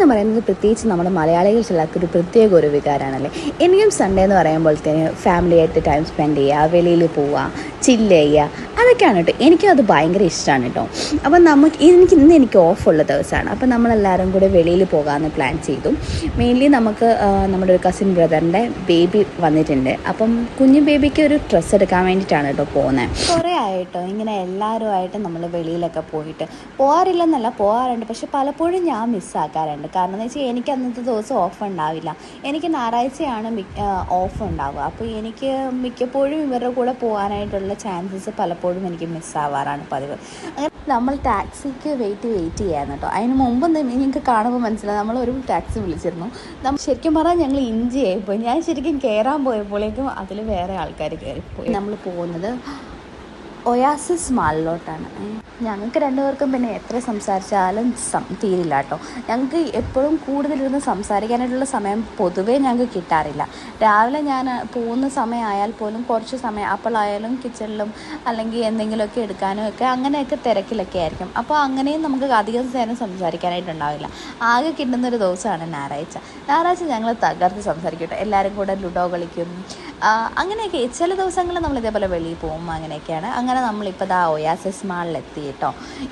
എന്ന് പറയുന്നത് പ്രത്യേകിച്ച് നമ്മുടെ മലയാളികൾ ചിലർക്കൊരു പ്രത്യേക ഒരു വികാരമാണല്ലേ. എനിക്കും സൺഡേ എന്ന് പറയുമ്പോഴത്തേന് ഫാമിലിയായിട്ട് ടൈം സ്പെൻഡ് ചെയ്യുക, വെളിയിൽ പോവുക, ചില്ല് ചെയ്യുക, അതൊക്കെയാണ് കേട്ടോ. എനിക്കും അത് ഭയങ്കര ഇഷ്ടമാണ് കേട്ടോ. അപ്പം ഇന്ന് എനിക്ക് ഓഫുള്ള ദിവസമാണ്. അപ്പം നമ്മളെല്ലാവരും കൂടെ വെളിയിൽ പോകാമെന്ന് പ്ലാൻ ചെയ്തു. മെയിൻലി നമുക്ക് നമ്മുടെ ഒരു കസിൻ ബ്രദറിൻ്റെ ബേബി വന്നിട്ടുണ്ട്. അപ്പം കുഞ്ഞു ബേബിക്ക് ഒരു ഡ്രസ്സ് എടുക്കാൻ വേണ്ടിയിട്ടാണ് കേട്ടോ പോകുന്നത്. കുറേ ആയിട്ടോ ഇങ്ങനെ എല്ലാവരുമായിട്ട് നമ്മൾ വെളിയിലൊക്കെ പോകാറില്ലെന്നല്ല, പോകാറുണ്ട്. പക്ഷെ പലപ്പോഴും ഞാൻ മിസ്സാക്കാറുണ്ട്. കാരണം എന്ന് വെച്ചാൽ എനിക്ക് അന്നത്തെ ദിവസം ഓഫ് ഉണ്ടാവില്ല. എനിക്ക് ഞായറാഴ്ചയാണ് ഓഫ് ഉണ്ടാവുക. അപ്പോൾ എനിക്ക് മിക്കപ്പോഴും ഇവരുടെ കൂടെ പോകാനായിട്ടുള്ള ചാൻസസ് പലപ്പോഴും എനിക്ക് മിസ്സാവാറാണ് പതിവ്. അങ്ങനെ നമ്മൾ ടാക്സിക്ക് വെയിറ്റ് ചെയ്യായിരുന്നു കേട്ടോ. അതിന് മുമ്പ് നിങ്ങൾക്ക് കാണുമ്പോൾ മനസ്സിലായി, നമ്മളൊരു ടാക്സി വിളിച്ചിരുന്നു. ശരിക്കും പറഞ്ഞാൽ ഞങ്ങൾ ഇഞ്ചിയായിപ്പോയി. ഞാൻ ശരിക്കും കയറാൻ പോയപ്പോഴേക്കും അതിൽ വേറെ ആൾക്കാർ കയറിപ്പോയി. നമ്മൾ പോകുന്നത് ഒയാസിസ് മാളിലോട്ടാണ്. ഞങ്ങൾക്ക് രണ്ടുപേർക്കും പിന്നെ എത്ര സംസാരിച്ചാലും തീരില്ല കേട്ടോ. ഞങ്ങൾക്ക് എപ്പോഴും കൂടുതലിരുന്ന് സംസാരിക്കാനായിട്ടുള്ള സമയം പൊതുവേ ഞങ്ങൾക്ക് കിട്ടാറില്ല. രാവിലെ ഞാൻ പോകുന്ന സമയമായാൽ പോലും കുറച്ച് സമയം അപ്പോഴായാലും കിച്ചണിലും അല്ലെങ്കിൽ എന്തെങ്കിലുമൊക്കെ എടുക്കാനും ഒക്കെ അങ്ങനെയൊക്കെ തിരക്കിലൊക്കെ ആയിരിക്കും. അപ്പോൾ അങ്ങനെയും നമുക്ക് അധികം നേരം സംസാരിക്കാനായിട്ടുണ്ടാവില്ല. ആകെ കിട്ടുന്നൊരു ദിവസമാണ് ഞായറാഴ്ച. ഞങ്ങൾ തകർത്ത് സംസാരിക്കും കേട്ടോ. എല്ലാവരും കൂടെ ലുഡോ കളിക്കും, അങ്ങനെയൊക്കെ. ചില ദിവസങ്ങളിൽ നമ്മൾ ഇതേപോലെ വെളിയിൽ പോകും, അങ്ങനെയൊക്കെയാണ്. അങ്ങനെ നമ്മളിപ്പോൾ ഒയാസിസ് മാളിലെത്തി കേട്ടോ.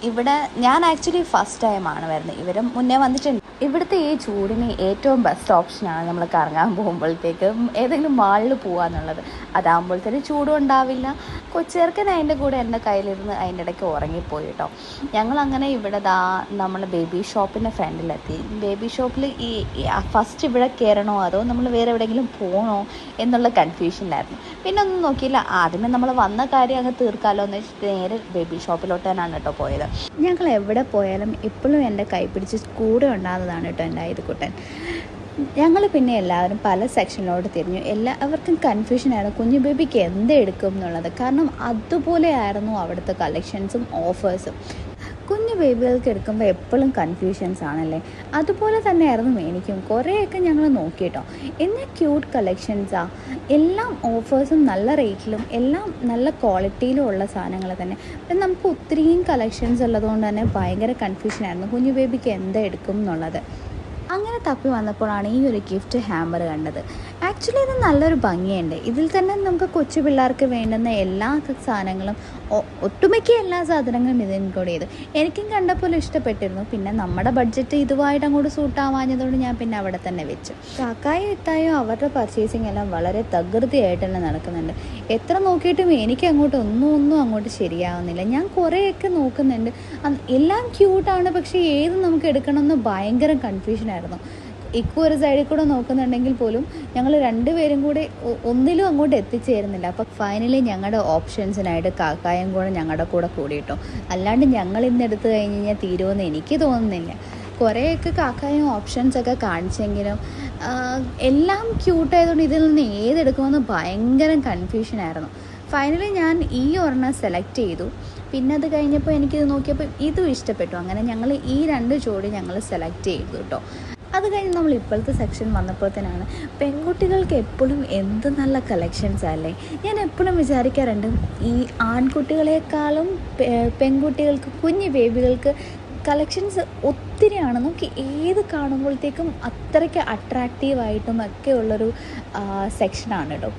ഇവിടെ ഞാൻ ആക്ച്വലി ഫസ്റ്റ് ടൈമാണ് വരുന്നത്. ഇവരും മുന്നേ വന്നിട്ടുണ്ട്. ഇവിടുത്തെ ഈ ചൂടിന് ഏറ്റവും ബെസ്റ്റ് ഓപ്ഷനാണ് നമ്മൾ കറങ്ങാൻ പോകുമ്പോഴത്തേക്കും ഏതെങ്കിലും മാളിൽ പോകാന്നുള്ളത്. അതാകുമ്പോഴത്തേനും ചൂടും ഉണ്ടാവില്ല. കൊച്ചേർക്കൻ അതിൻ്റെ കൂടെ എൻ്റെ കയ്യിലിരുന്ന് അതിൻ്റെ ഇടയ്ക്ക് ഉറങ്ങിപ്പോയി കേട്ടോ. ഞങ്ങളങ്ങനെ ഇവിടെ നമ്മൾ ബേബി ഷോപ്പിൻ്റെ ഫ്രണ്ടിലെത്തി. ബേബി ഷോപ്പിൽ ഫസ്റ്റ് ഇവിടെ കയറണോ അതോ നമ്മൾ വേറെ എവിടെയെങ്കിലും പോകണോ എന്നുള്ള കൺഫ്യൂഷനിലായിരുന്നു. പിന്നെ ഒന്നും നോക്കിയില്ല, ആദ്യമേ നമ്മൾ വന്ന കാര്യം അങ്ങ് തീർക്കാമല്ലോ എന്ന് വെച്ചിട്ട് നേരെ ബേബി ഷോപ്പിലോട്ട് തന്നെയാണ് കേട്ടോ പോയത്. ഞങ്ങൾ എവിടെ പോയാലും എപ്പോഴും എൻ്റെ കൈ പിടിച്ച് കൂടെ ഉണ്ടാകുന്നതാണ് കേട്ടോ എൻ്റെ ഐതുക്കുട്ടൻ. ഞങ്ങൾ പിന്നെ എല്ലാവരും പല സെക്ഷനിലോട്ട് തിരിഞ്ഞു. എല്ലാവർക്കും കൺഫ്യൂഷനായിരുന്നു കുഞ്ഞു ബേബിക്ക് എന്തെടുക്കും എന്നുള്ളത്. കാരണം അതുപോലെ ആയിരുന്നു അവിടുത്തെ കളക്ഷൻസും ഓഫേഴ്സും. കുഞ്ഞു ബേബികൾക്ക് എടുക്കുമ്പോൾ എപ്പോഴും കൺഫ്യൂഷൻസ് ആണല്ലേ. അതുപോലെ തന്നെയായിരുന്നു എനിക്കും. കുറേയൊക്കെ ഞങ്ങൾ നോക്കിയിട്ടോ. എന്നാൽ ക്യൂട്ട് കളക്ഷൻസാണ്. എല്ലാം ഓഫേഴ്സും നല്ല റേറ്റിലും എല്ലാം നല്ല ക്വാളിറ്റിയിലും ഉള്ള സാധനങ്ങൾ തന്നെ. പിന്നെ നമുക്ക് ഒത്തിരിയും കളക്ഷൻസ് ഉള്ളതുകൊണ്ട് തന്നെ ഭയങ്കര കൺഫ്യൂഷനായിരുന്നു കുഞ്ഞു ബേബിക്ക് എന്തെടുക്കും എന്നുള്ളത്. അങ്ങനെ തപ്പി വന്നപ്പോഴാണ് ഈ ഒരു ഗിഫ്റ്റ് ഹാമ്പർ കണ്ടത്. ആക്ച്വലി ഇത് നല്ലൊരു ഭംഗിയുണ്ട്. ഇതിൽ തന്നെ നമുക്ക് കൊച്ചു പിള്ളേർക്ക് വേണ്ടുന്ന എല്ലാ സാധനങ്ങളും, ഒട്ടുമിക്ക എല്ലാ സാധനങ്ങളും ഇത് ഇൻക്ലൂഡ് ചെയ്തു. എനിക്കും കണ്ടപ്പോൾ ഇഷ്ടപ്പെട്ടിരുന്നു. പിന്നെ നമ്മുടെ ബഡ്ജറ്റ് ഇതുമായിട്ട് അങ്ങോട്ട് സൂട്ടാവാഞ്ഞതുകൊണ്ട് ഞാൻ പിന്നെ അവിടെ തന്നെ വെച്ചു. കാക്കായും ഇത്തായും അവരുടെ പർച്ചേസിങ് എല്ലാം വളരെ തകൃതിയായിട്ട് തന്നെ നടക്കുന്നുണ്ട്. എത്ര നോക്കിയിട്ടും എനിക്ക് ഒന്നും അങ്ങോട്ട് ശരിയാവുന്നില്ല. ഞാൻ കുറേയൊക്കെ നോക്കുന്നുണ്ട്, എല്ലാം ക്യൂട്ടാണ്. പക്ഷേ ഏത് നമുക്ക് എടുക്കണമെന്ന് ഭയങ്കര കൺഫ്യൂഷനായിരുന്നു. ഇക്കു ഒരു സൈഡിൽ കൂടെ നോക്കുന്നുണ്ടെങ്കിൽ പോലും ഞങ്ങൾ രണ്ടുപേരും കൂടെ ഒന്നിലും അങ്ങോട്ട് എത്തിച്ചേരുന്നില്ല. അപ്പോൾ ഫൈനലി ഞങ്ങളുടെ ഓപ്ഷൻസിനായിട്ട് കാക്കായും കൂടെ ഞങ്ങളുടെ കൂടെ കൂടിയിട്ടോ. അല്ലാണ്ട് ഞങ്ങൾ ഇന്ന് എടുത്തു കഴിഞ്ഞ് കഴിഞ്ഞാൽ തീരുമെന്ന് എനിക്ക് തോന്നുന്നില്ല. കുറേയൊക്കെ കാക്കായും ഓപ്ഷൻസൊക്കെ കാണിച്ചെങ്കിലും എല്ലാം ക്യൂട്ടായതുകൊണ്ട് ഇതിൽ നിന്ന് ഏതെടുക്കുമെന്ന് ഭയങ്കര കൺഫ്യൂഷനായിരുന്നു. ഫൈനലി ഞാൻ ഈ ഒരെണ്ണം സെലക്ട് ചെയ്തു. പിന്നെ അത് കഴിഞ്ഞപ്പോൾ എനിക്കിത് നോക്കിയപ്പോൾ ഇതും ഇഷ്ടപ്പെട്ടു. അങ്ങനെ ഞങ്ങൾ ഈ 2 ജോഡി ഞങ്ങൾ സെലക്ട് ചെയ്തു കേട്ടോ. അത് കഴിഞ്ഞ് നമ്മൾ ഇപ്പോഴത്തെ സെക്ഷൻ വന്നപ്പോഴത്തേനാണ് പെൺകുട്ടികൾക്ക് എപ്പോഴും എന്ത് നല്ല കളക്ഷൻസ് അല്ലേ. ഞാൻ എപ്പോഴും വിചാരിക്കാറുണ്ട്, ഈ ആൺകുട്ടികളെക്കാളും പെൺകുട്ടികൾക്ക്, കുഞ്ഞു ബേബികൾക്ക് കളക്ഷൻസ് ഒത്തിരിയാണ്. നമുക്ക് ഏത് കാണുമ്പോഴത്തേക്കും അത്രയ്ക്ക് അട്രാക്റ്റീവായിട്ടും ഒക്കെ ഉള്ളൊരു സെക്ഷനാണ് കേട്ടോ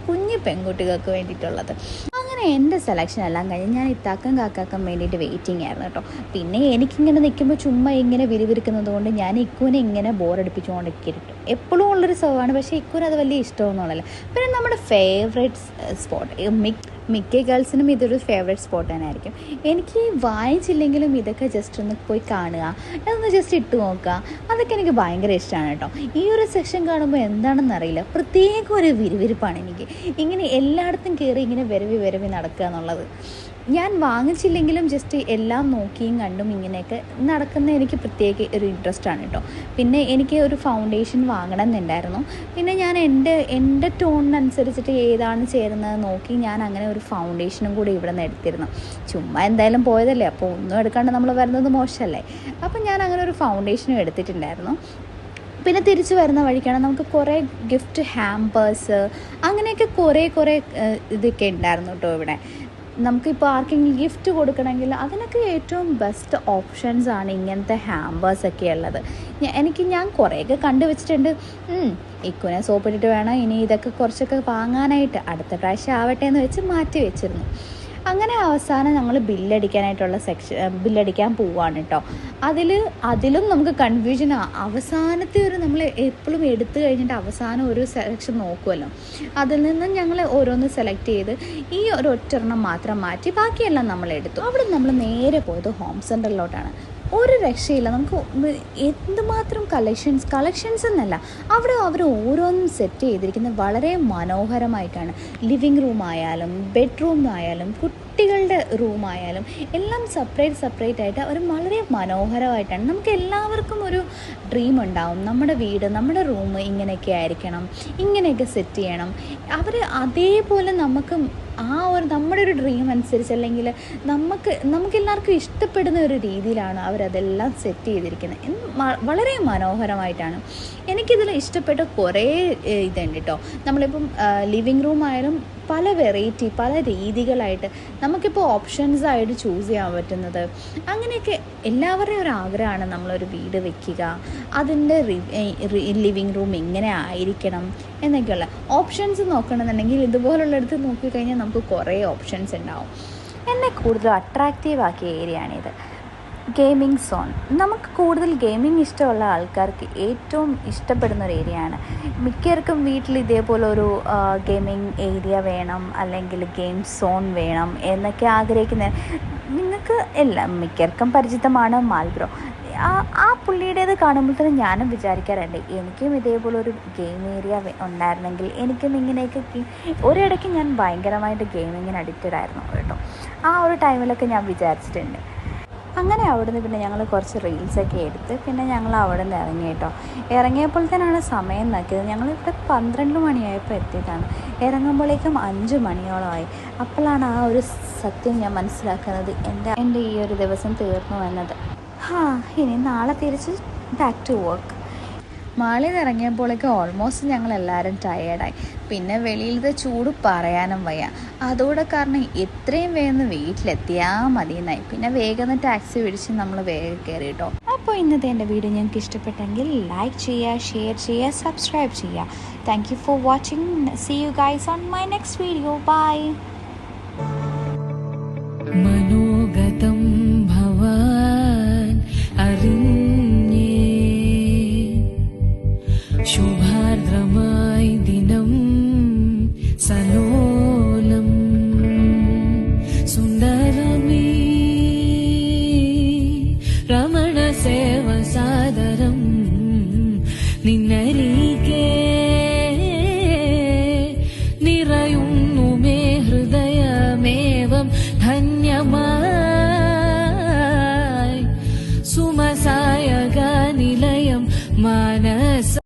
കുഞ്ഞു പെൺകുട്ടികൾക്ക് വേണ്ടിയിട്ടുള്ളത്. അങ്ങനെ എൻ്റെ സെലക്ഷൻ എല്ലാം കഴിഞ്ഞ് ഞാൻ ഇത്താക്കും കാക്കാക്കും വേണ്ടിയിട്ട് വെയിറ്റിംഗ് ആയിരുന്നു കേട്ടോ. പിന്നെ എനിക്കിങ്ങനെ നിൽക്കുമ്പോൾ ചുമ്മാ ഇങ്ങനെ വിരിവിരിക്കുന്നത് കൊണ്ട് ഞാൻ ഇക്കുവിനെ ഇങ്ങനെ ബോറടിപ്പിച്ചുകൊണ്ടിരിക്കും. എപ്പോഴും ഉള്ളൊരു സ്വഭാവമാണ്, പക്ഷേ ഇക്കുവിന് അത് വലിയ ഇഷ്ടമൊന്നുമല്ല. പിന്നെ നമ്മുടെ ഫേവറേറ്റ് സ്പോട്ട്, മിക്ക ഗേൾസിനും ഇതൊരു ഫേവറേറ്റ് സ്പോട്ട് തന്നെ ആയിരിക്കും. എനിക്ക് വായിച്ചില്ലെങ്കിലും ഇതൊക്കെ ജസ്റ്റ് ഒന്ന് പോയി കാണുക, അതൊന്ന് ജസ്റ്റ് ഇട്ട് നോക്കുക, അതൊക്കെ എനിക്ക് ഭയങ്കര ഇഷ്ടമാണ് കേട്ടോ. ഈ ഒരു സെക്ഷൻ കാണുമ്പോൾ എന്താണെന്ന് അറിയില്ല, പ്രത്യേക ഒരു വിരിവിരിപ്പാണ് എനിക്ക്. ഇങ്ങനെ എല്ലായിടത്തും കയറി ഇങ്ങനെ വിരവി നടക്കുക എന്നുള്ളത്. ഞാൻ വാങ്ങിച്ചില്ലെങ്കിലും ജസ്റ്റ് എല്ലാം നോക്കിയും കണ്ടും ഇങ്ങനെയൊക്കെ നടക്കുന്ന എനിക്ക് പ്രത്യേക ഒരു ഇൻട്രസ്റ്റാണ് കേട്ടോ. പിന്നെ എനിക്ക് ഒരു ഫൗണ്ടേഷൻ വാങ്ങണം എന്നുണ്ടായിരുന്നു. പിന്നെ ഞാൻ എൻ്റെ ടോണിനനുസരിച്ചിട്ട് ഏതാണ് ചേരുന്നത് നോക്കി ഞാൻ അങ്ങനെ ഒരു ഫൗണ്ടേഷനും കൂടി ഇവിടെ നിന്ന് എടുത്തിരുന്നു. ചുമ്മാ എന്തായാലും പോയതല്ലേ, അപ്പോൾ ഒന്നും എടുക്കാണ്ട് നമ്മൾ വരുന്നത് മോശമല്ലേ. അപ്പം ഞാൻ അങ്ങനെ ഒരു ഫൗണ്ടേഷനും എടുത്തിട്ടുണ്ടായിരുന്നു. പിന്നെ തിരിച്ച് വരുന്ന വഴിക്കാണ് നമുക്ക് കുറേ ഗിഫ്റ്റ് ഹാമ്പേഴ്സ് അങ്ങനെയൊക്കെ കുറേ ഇതൊക്കെ ഉണ്ടായിരുന്നു കേട്ടോ ഇവിടെ. നമുക്കിപ്പോൾ ആർക്കെങ്കിലും ഗിഫ്റ്റ് കൊടുക്കണമെങ്കിൽ അതിനൊക്കെ ഏറ്റവും ബെസ്റ്റ് ഓപ്ഷൻസാണ് ഇങ്ങനത്തെ ഹാമ്പേഴ്സൊക്കെ ഉള്ളത്. ഞാൻ കുറേയൊക്കെ കണ്ടുവച്ചിട്ടുണ്ട്. ഇക്കുനെ സോപ്പിട്ടിട്ട് വേണം ഇനി ഇതൊക്കെ കുറച്ചൊക്കെ വാങ്ങാനായിട്ട്, അടുത്ത പ്രാവശ്യം ആവട്ടെ എന്ന് വെച്ച് മാറ്റി വെച്ചിരുന്നു. അങ്ങനെ അവസാനം ഞങ്ങൾ ബില്ലടിക്കാൻ പോവാണ് കേട്ടോ. അതിലും നമുക്ക് കൺഫ്യൂഷനാണ്. അവസാനത്തെ നമ്മൾ എപ്പോഴും എടുത്തു കഴിഞ്ഞിട്ട് അവസാനം ഒരു സെലക്ഷൻ നോക്കുമല്ലോ, അതിൽ നിന്ന് ഞങ്ങൾ ഓരോന്ന് സെലക്ട് ചെയ്ത് ഈ ഒരു ഒറ്റെണ്ണം മാത്രം മാറ്റി ബാക്കിയെല്ലാം നമ്മൾ എടുത്തു. അവിടെ നമ്മൾ നേരെ പോയത് ഹോം സെൻറ്ററിലോട്ടാണ്. ഒരു രക്ഷയില്ല. നമുക്ക് എന്തുമാത്രം കളക്ഷൻസ് എന്നല്ല, അവിടെ അവർ ഓരോന്നും സെറ്റ് ചെയ്തിരിക്കുന്നത് വളരെ മനോഹരമായിട്ടാണ്. ലിവിങ് റൂം ആയാലും ബെഡ്റൂം ആയാലും കുട്ടികളുടെ റൂമായാലും എല്ലാം സെപ്പറേറ്റ് ആയിട്ട് അവർ വളരെ മനോഹരമായിട്ടാണ്. നമുക്ക് എല്ലാവർക്കും ഒരു ഡ്രീം ഉണ്ടാവും, നമ്മുടെ വീട്, നമ്മുടെ റൂം ഇങ്ങനെയൊക്കെ ആയിരിക്കണം, ഇങ്ങനെയൊക്കെ സെറ്റ് ചെയ്യണം. അവർ അതേപോലെ നമുക്ക് നമ്മുടെ ഒരു ഡ്രീം അനുസരിച്ച്, അല്ലെങ്കിൽ നമുക്കെല്ലാവർക്കും ഇഷ്ടപ്പെടുന്ന ഒരു രീതിയിലാണ് അവരതെല്ലാം സെറ്റ് ചെയ്തിരിക്കുന്നത്. വളരെ മനോഹരമായിട്ടാണ്. എനിക്കിതിൽ ഇഷ്ടപ്പെട്ട കുറേ ഇതുണ്ട് കേട്ടോ. നമ്മളിപ്പം ലിവിങ് റൂം ആയാലും പല വെറൈറ്റി, പല രീതികളായിട്ട് നമുക്കിപ്പോൾ ഓപ്ഷൻസായിട്ട് ചൂസ് ചെയ്യാൻ പറ്റുന്നത്. അങ്ങനെയൊക്കെ എല്ലാവരുടെയും ഒരു ആഗ്രഹമാണ് നമ്മളൊരു വീട് വെക്കുക, അതിൻ്റെ ലിവിങ് റൂം ഇങ്ങനെ ആയിരിക്കണം എന്നൊക്കെയുള്ള ഓപ്ഷൻസ് നോക്കണമെന്നുണ്ടെങ്കിൽ ഇതുപോലുള്ളിടത്ത് നോക്കിക്കഴിഞ്ഞാൽ നമുക്ക് കുറേ ഓപ്ഷൻസ് ഉണ്ടാവും. എന്നെ കൂടുതൽ അട്രാക്റ്റീവ് ആക്കിയ ഏരിയയാണിത്. Gaming zone. നമുക്ക് കൂടുതൽ ഗെയിമിംഗ് ഇഷ്ടമുള്ള ആൾക്കാർക്ക് ഏറ്റവും ഇഷ്ടപ്പെടുന്ന ഒരു ഏരിയയാണ്. മിക്കവർക്കും വീട്ടിൽ ഇതേപോലെ ഒരു ഗെയിമിംഗ് ഏരിയ വേണം, അല്ലെങ്കിൽ ഗെയിം സോൺ വേണം എന്നൊക്കെ ആഗ്രഹിക്കുന്ന നിങ്ങൾക്ക് മിക്കവർക്കും പരിചിതമാണ് മാൽബ്രോ. ആ പുള്ളിയുടേത് കാണുമ്പോൾ തന്നെ ഞാനും വിചാരിക്കാറുണ്ട്, എനിക്കും ഇതേപോലെ ഒരു ഗെയിം ഏരിയ ഉണ്ടായിരുന്നെങ്കിൽ എനിക്കും ഇങ്ങനെയൊക്കെ. ഒരിടയ്ക്ക് ഞാൻ ഭയങ്കരമായിട്ട് ഗെയിമിങ്ങിന് അഡിക്റ്റഡ് ആയിരുന്നു കേട്ടോ. ആ ഒരു ടൈമിലൊക്കെ ഞാൻ വിചാരിച്ചിട്ടുണ്ട്. അങ്ങനെ അവിടുന്ന് പിന്നെ ഞങ്ങൾ കുറച്ച് റീൽസൊക്കെ എടുത്ത് പിന്നെ ഞങ്ങൾ അവിടെ നിന്ന് ഇറങ്ങി കേട്ടോ. ഇറങ്ങിയപ്പോഴത്തേനാണ് സമയം നോക്കിയത്. ഞങ്ങളിവിടെ 12 മണിയായപ്പോൾ എത്തിയതാണ്. ഇറങ്ങുമ്പോഴേക്കും 5 മണിയോളമായി. അപ്പോഴാണ് ആ ഒരു സത്യം ഞാൻ മനസ്സിലാക്കുന്നത്, എൻ്റെ ഈ ഒരു ദിവസം തീർന്നു എന്നത്. ഇനി നാളെ തിരിച്ച് ബാക്ക് ടു വർക്ക്. മാളിൽ നിന്ന് ഇറങ്ങിയപ്പോഴേക്കും ഓൾമോസ്റ്റ് ഞങ്ങളെല്ലാവരും ടയേർഡായി. പിന്നെ വെളിയിലത്തെ ചൂട് പറയാനും വയ്യ. അതോടെ കാരണം എത്രയും വേഗം വീട്ടിലെത്തിയാൽ മതി എന്നായി. പിന്നെ വേഗം ടാക്സി പിടിച്ച് നമ്മൾ വേഗം കയറി കേട്ടോ. അപ്പോൾ ഇന്നത്തെ എൻ്റെ വീഡിയോ ഞങ്ങൾക്ക് ഇഷ്ടപ്പെട്ടെങ്കിൽ ലൈക്ക് ചെയ്യുക, ഷെയർ ചെയ്യുക, സബ്സ്ക്രൈബ് ചെയ്യുക. Thank you for watching. See you guys on my next video. By.